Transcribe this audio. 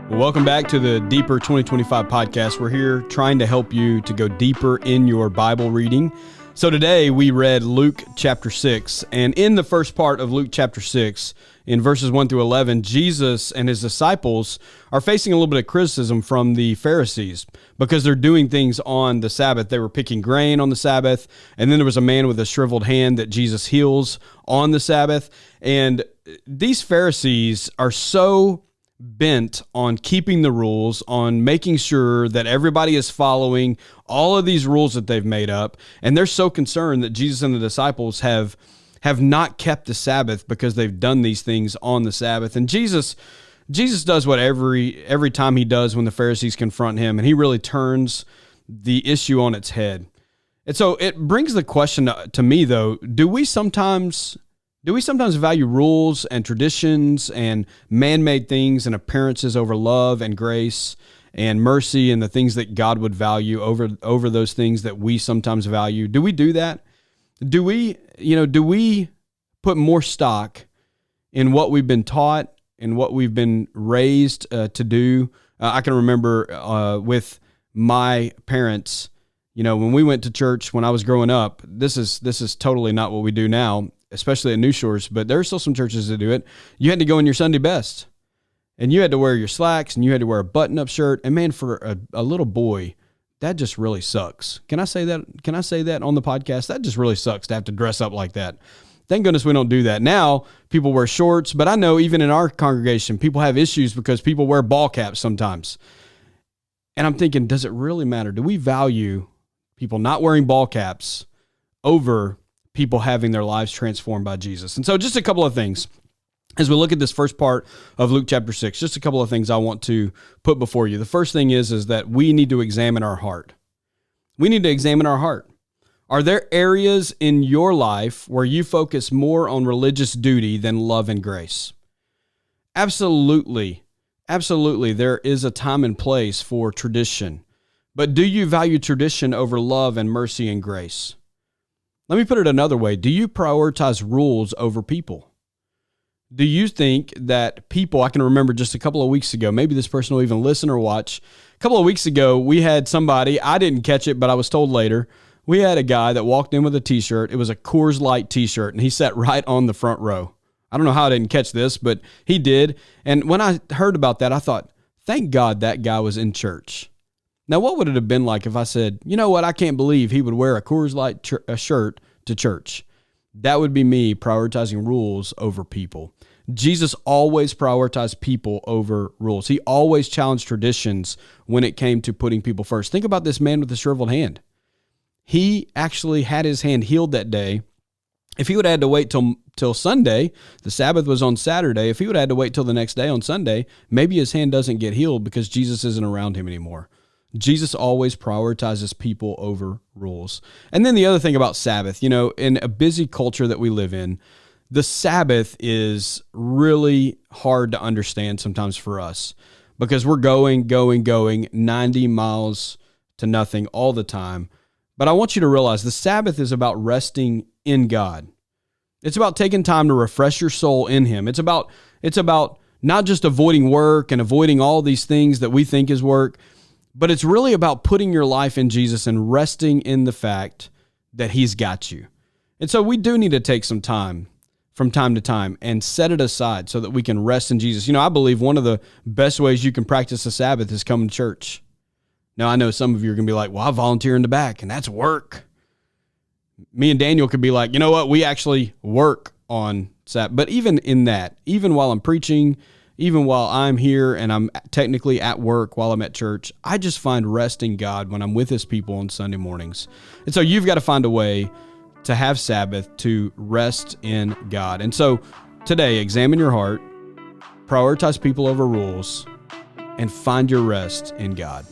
Welcome back to the Deeper 2025 podcast. We're here trying to help you to go deeper in your Bible reading. So today we read Luke chapter 6, and in the first part of Luke chapter 6, in verses 1 through 11, Jesus and his disciples are facing a little bit of criticism from the Pharisees because they're doing things on the Sabbath. They were picking grain on the Sabbath, and then there was a man with a shriveled hand that Jesus heals on the Sabbath. And these Pharisees are so bent on keeping the rules, on making sure that everybody is following all of these rules that they've made up. And they're so concerned that Jesus and the disciples have not kept the Sabbath because they've done these things on the Sabbath. And Jesus does what every time he does when the Pharisees confront him, and he really turns the issue on its head. And so it brings the question to me, though, do we sometimes value rules and traditions and man-made things and appearances over love and grace and mercy and the things that God would value over those things that we sometimes value? Do we do that? Do we put more stock in what we've been taught and what we've been raised to do? I can remember with my parents, when we went to church when I was growing up, this is totally not what we do now, especially at New Shores, but there are still some churches that do it. You had to go in your Sunday best, and you had to wear your slacks, and you had to wear a button-up shirt. And man, for a little boy, that just really sucks. Can I say that? Can I say that on the podcast? That just really sucks to have to dress up like that. Thank goodness we don't do that. Now, people wear shorts, but I know even in our congregation, people have issues because people wear ball caps sometimes. And I'm thinking, does it really matter? Do we value people not wearing ball caps over people having their lives transformed by Jesus? And so just a couple of things as we look at this first part of Luke chapter 6, just a couple of things I want to put before you. The first thing is that we need to examine our heart. We need to examine our heart. Are there areas in your life where you focus more on religious duty than love and grace? Absolutely. Absolutely. There is a time and place for tradition. But do you value tradition over love and mercy and grace? Let me put it another way. Do you prioritize rules over people? Do you think that people, I can remember just a couple of weeks ago, maybe this person will even listen or watch. A couple of weeks ago, we had somebody, I didn't catch it, but I was told later, we had a guy that walked in with a t-shirt. It was a Coors Light t-shirt, and he sat right on the front row. I don't know how I didn't catch this, but he did. And when I heard about that, I thought, thank God that guy was in church. Now, what would it have been like if I said, you know what, I can't believe he would wear a Coors Light shirt to church? That would be me prioritizing rules over people. Jesus always prioritized people over rules. He always challenged traditions when it came to putting people first. Think about this man with the shriveled hand. He actually had his hand healed that day. If he would have had to wait till Sunday, the Sabbath was on Saturday. If he would have had to wait till the next day on Sunday, maybe his hand doesn't get healed because Jesus isn't around him anymore. Jesus always prioritizes people over rules. And then the other thing about Sabbath, in a busy culture that we live in, the Sabbath is really hard to understand sometimes for us because we're going 90 miles to nothing all the time. But I want you to realize the Sabbath is about resting in God. It's about taking time to refresh your soul in Him. It's about not just avoiding work and avoiding all these things that we think is work, but it's really about putting your life in Jesus and resting in the fact that He's got you. And so we do need to take some time from time to time and set it aside so that we can rest in Jesus. I believe one of the best ways you can practice the Sabbath is coming to church. Now, I know some of you are going to be like, well, I volunteer in the back, and that's work. Me and Daniel could be like, you know what, we actually work on Sabbath. But even in that, even while I'm preaching, even while I'm here and I'm technically at work while I'm at church, I just find rest in God when I'm with His people on Sunday mornings. And so you've got to find a way to have Sabbath, to rest in God. And so today, examine your heart, prioritize people over rules, and find your rest in God.